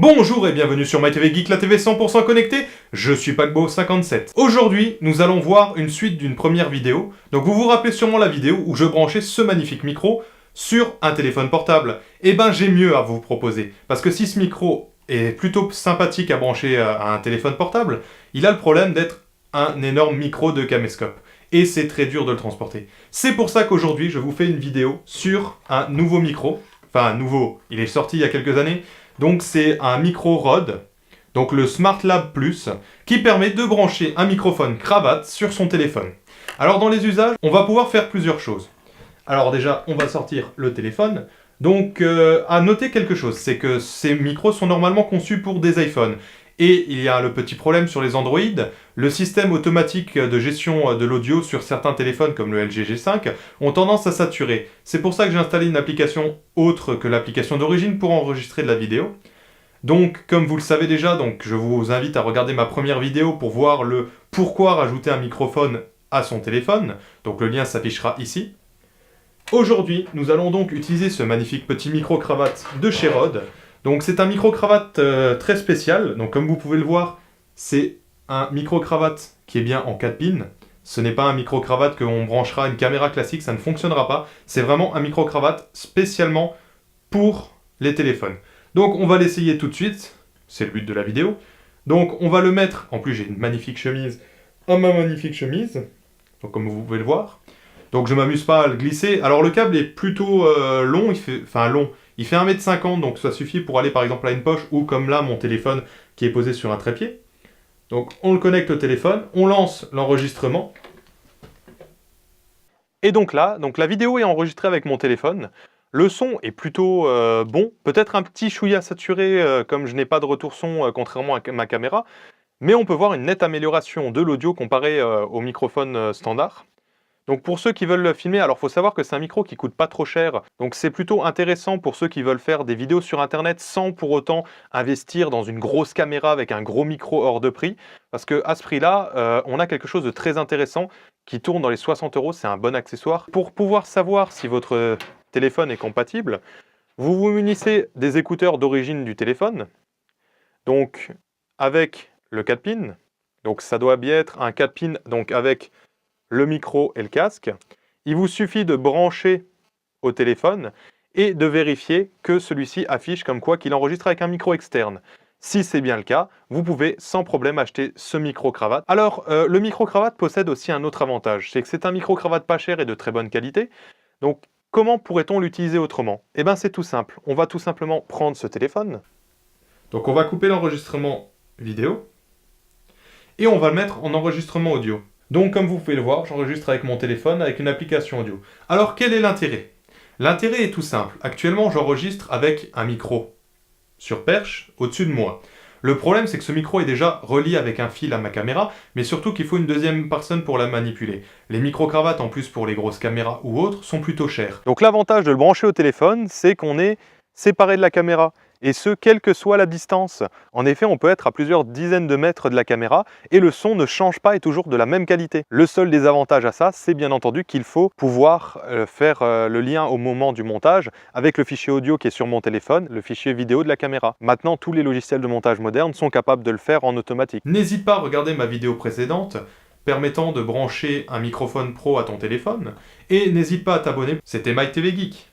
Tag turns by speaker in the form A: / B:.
A: Bonjour et bienvenue sur MyTV Geek, la TV 100% connectée, je suis Paquebot57. Aujourd'hui, nous allons voir une suite d'une première vidéo. Donc vous vous rappelez sûrement la vidéo où je branchais ce magnifique micro sur un téléphone portable. Eh ben j'ai mieux à vous proposer, parce que si ce micro est plutôt sympathique à brancher à un téléphone portable, il a le problème d'être un énorme micro de caméscope. Et c'est très dur de le transporter. C'est pour ça qu'aujourd'hui, je vous fais une vidéo sur un nouveau micro. Enfin, nouveau, il est sorti il y a quelques années. Donc c'est un micro Rode, donc le SmartLab Plus, qui permet de brancher un microphone cravate sur son téléphone. Alors dans les usages, on va pouvoir faire plusieurs choses. Alors déjà, on va sortir le téléphone. Donc à noter quelque chose, c'est que ces micros sont normalement conçus pour des iPhones. Et il y a le petit problème sur les Android, le système automatique de gestion de l'audio sur certains téléphones comme le LG G5 ont tendance à saturer. C'est pour ça que j'ai installé une application autre que l'application d'origine pour enregistrer de la vidéo. Donc comme vous le savez déjà, donc, je vous invite à regarder ma première vidéo pour voir le pourquoi rajouter un microphone à son téléphone. Donc le lien s'affichera ici. Aujourd'hui, nous allons donc utiliser ce magnifique petit micro-cravate de chez Rode. Donc c'est un micro-cravate très spécial, donc comme vous pouvez le voir, c'est un micro-cravate qui est bien en 4 pins. Ce n'est pas un micro-cravate qu'on branchera à une caméra classique, ça ne fonctionnera pas. C'est vraiment un micro-cravate spécialement pour les téléphones. Donc on va l'essayer tout de suite, c'est le but de la vidéo. Donc on va le mettre, en plus j'ai une magnifique chemise, à ma magnifique chemise, donc comme vous pouvez le voir. Donc je m'amuse pas à le glisser. Alors le câble est plutôt long, il fait 1,50 m, donc ça suffit pour aller par exemple à une poche, ou comme là mon téléphone qui est posé sur un trépied. Donc on le connecte au téléphone, on lance l'enregistrement. Et donc là, la vidéo est enregistrée avec mon téléphone. Le son est plutôt bon, peut-être un petit chouïa saturé comme je n'ai pas de retour son contrairement à ma caméra. Mais on peut voir une nette amélioration de l'audio comparé au microphone standard. Donc pour ceux qui veulent le filmer, alors il faut savoir que c'est un micro qui coûte pas trop cher, donc c'est plutôt intéressant pour ceux qui veulent faire des vidéos sur internet sans pour autant investir dans une grosse caméra avec un gros micro hors de prix, parce qu'à ce prix-là, on a quelque chose de très intéressant qui tourne dans les 60 €, c'est un bon accessoire. Pour pouvoir savoir si votre téléphone est compatible, vous vous munissez des écouteurs d'origine du téléphone, donc avec le 4 pins, donc ça doit bien être un 4 pins donc avec le micro et le casque. Il vous suffit de brancher au téléphone et de vérifier que celui-ci affiche comme quoi qu'il enregistre avec un micro externe. Si c'est bien le cas, vous pouvez sans problème acheter ce micro-cravate. Alors, le micro-cravate possède aussi un autre avantage, c'est que c'est un micro-cravate pas cher et de très bonne qualité. Donc, comment pourrait-on l'utiliser autrement? Eh bien, c'est tout simple. On va tout simplement prendre ce téléphone. Donc, on va couper l'enregistrement vidéo et on va le mettre en enregistrement audio. Donc comme vous pouvez le voir, j'enregistre avec mon téléphone avec une application audio. Alors quel est l'intérêt? L'intérêt est tout simple. Actuellement, j'enregistre avec un micro sur perche au-dessus de moi. Le problème, c'est que ce micro est déjà relié avec un fil à ma caméra, mais surtout qu'il faut une deuxième personne pour la manipuler. Les micro-cravates, en plus pour les grosses caméras ou autres, sont plutôt chers. Donc l'avantage de le brancher au téléphone, c'est qu'on est séparé de la caméra. Et ce, quelle que soit la distance. En effet, on peut être à plusieurs dizaines de mètres de la caméra et le son ne change pas et toujours de la même qualité. Le seul désavantage à ça, c'est bien entendu qu'il faut pouvoir faire le lien au moment du montage avec le fichier audio qui est sur mon téléphone, le fichier vidéo de la caméra. Maintenant, tous les logiciels de montage modernes sont capables de le faire en automatique. N'hésite pas à regarder ma vidéo précédente permettant de brancher un microphone pro à ton téléphone et n'hésite pas à t'abonner. C'était MyTV Geek.